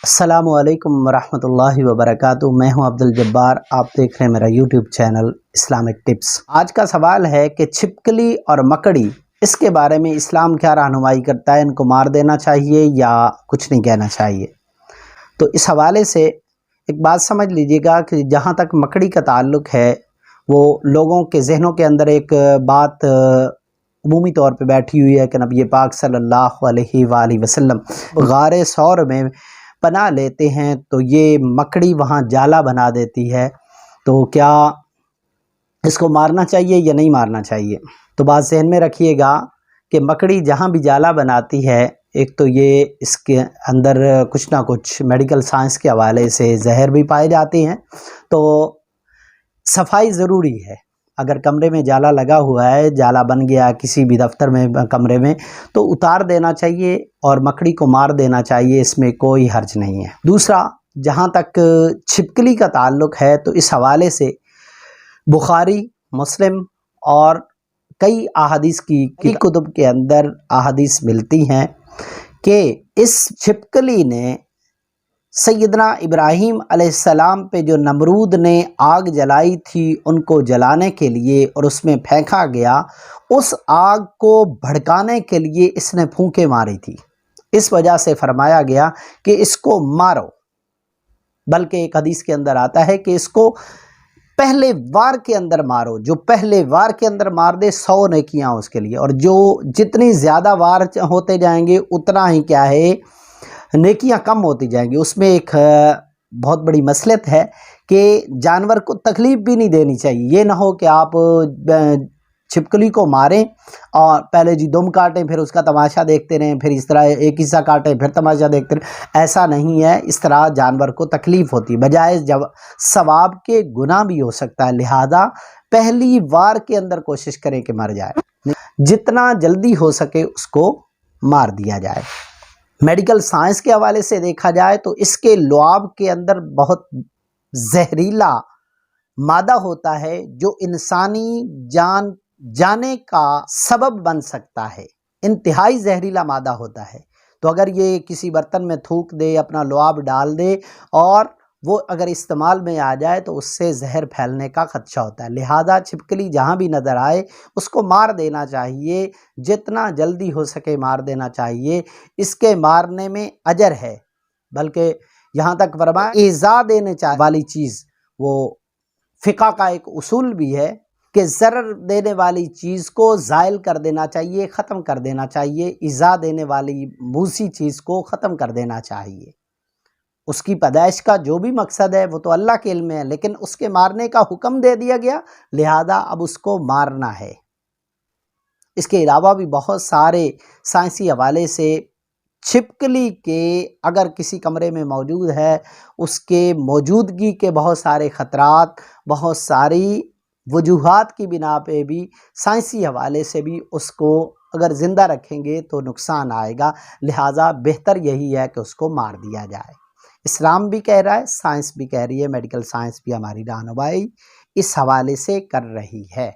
السلام علیکم ورحمۃ اللہ وبرکاتہ۔ میں ہوں عبد الجبار، آپ دیکھ رہے ہیں میرا یوٹیوب چینل اسلامک ٹپس۔ آج کا سوال ہے کہ چھپکلی اور مکڑی، اس کے بارے میں اسلام کیا رہنمائی کرتا ہے؟ ان کو مار دینا چاہیے یا کچھ نہیں کہنا چاہیے؟ تو اس حوالے سے ایک بات سمجھ لیجئے گا کہ جہاں تک مکڑی کا تعلق ہے، وہ لوگوں کے ذہنوں کے اندر ایک بات عمومی طور پہ بیٹھی ہوئی ہے کہ نبی پاک صلی اللہ علیہ وآلہ وسلم غار ثور میں پناہ لیتے ہیں تو یہ مکڑی وہاں جالا بنا دیتی ہے، تو کیا اس کو مارنا چاہیے یا نہیں مارنا چاہیے؟ تو بات ذہن میں رکھیے گا کہ مکڑی جہاں بھی جالا بناتی ہے، ایک تو یہ اس کے اندر کچھ نہ کچھ میڈیکل سائنس کے حوالے سے زہر بھی پائے جاتے ہیں، تو صفائی ضروری ہے۔ اگر کمرے میں جالا لگا ہوا ہے، جالا بن گیا کسی بھی دفتر میں، کمرے میں، تو اتار دینا چاہیے اور مکڑی کو مار دینا چاہیے، اس میں کوئی حرج نہیں ہے۔ دوسرا، جہاں تک چھپکلی کا تعلق ہے تو اس حوالے سے بخاری، مسلم اور کئی احادیث کی کتب کے اندر احادیث ملتی ہیں کہ اس چھپکلی نے سیدنا ابراہیم علیہ السلام پہ جو نمرود نے آگ جلائی تھی ان کو جلانے کے لیے اور اس میں پھینکا گیا، اس آگ کو بھڑکانے کے لیے اس نے پھونکے ماری تھی۔ اس وجہ سے فرمایا گیا کہ اس کو مارو، بلکہ ایک حدیث کے اندر آتا ہے کہ اس کو پہلے وار کے اندر مارو، جو پہلے وار کے اندر مار دے 100 نیکیاں اس کے لیے، اور جو جتنی زیادہ وار ہوتے جائیں گے اتنا ہی کیا ہے، نیکیاں کم ہوتی جائیں گی۔ اس میں ایک بہت بڑی مصلحت ہے کہ جانور کو تکلیف بھی نہیں دینی چاہیے۔ یہ نہ ہو کہ آپ چھپکلی کو ماریں اور پہلے جی دم کاٹیں، پھر اس کا تماشا دیکھتے رہیں، پھر اس طرح ایک حصہ کاٹیں پھر تماشا دیکھتے رہیں۔ ایسا نہیں ہے، اس طرح جانور کو تکلیف ہوتی ہے، بجائے ثواب کے گناہ بھی ہو سکتا ہے، لہذا پہلی وار کے اندر کوشش کریں کہ مر جائے، جتنا جلدی ہو سکے اس کو مار دیا جائے۔ میڈیکل سائنس کے حوالے سے دیکھا جائے تو اس کے لعاب کے اندر بہت زہریلا مادہ ہوتا ہے جو انسانی جان جانے کا سبب بن سکتا ہے، انتہائی زہریلا مادہ ہوتا ہے۔ تو اگر یہ کسی برتن میں تھوک دے، اپنا لعاب ڈال دے اور وہ اگر استعمال میں آ جائے تو اس سے زہر پھیلنے کا خدشہ ہوتا ہے، لہذا چھپکلی جہاں بھی نظر آئے اس کو مار دینا چاہیے، جتنا جلدی ہو سکے مار دینا چاہیے۔ اس کے مارنے میں اجر ہے، بلکہ یہاں تک فرمایا ایذا دینے والی چیز، وہ فقہ کا ایک اصول بھی ہے کہ ضرر دینے والی چیز کو زائل کر دینا چاہیے، ختم کر دینا چاہیے، ایذا دینے والی موسی چیز کو ختم کر دینا چاہیے۔ اس کی پیدائش کا جو بھی مقصد ہے وہ تو اللہ کے علم میں ہے، لیکن اس کے مارنے کا حکم دے دیا گیا، لہذا اب اس کو مارنا ہے۔ اس کے علاوہ بھی بہت سارے سائنسی حوالے سے چھپکلی کے اگر کسی کمرے میں موجود ہے، اس کے موجودگی کے بہت سارے خطرات، بہت ساری وجوہات کی بنا پہ بھی سائنسی حوالے سے بھی اس کو اگر زندہ رکھیں گے تو نقصان آئے گا، لہٰذا بہتر یہی ہے کہ اس کو مار دیا جائے۔ اسلام بھی کہہ رہا ہے، سائنس بھی کہہ رہی ہے، میڈیکل سائنس بھی ہماری رہنمائی اس حوالے سے کر رہی ہے۔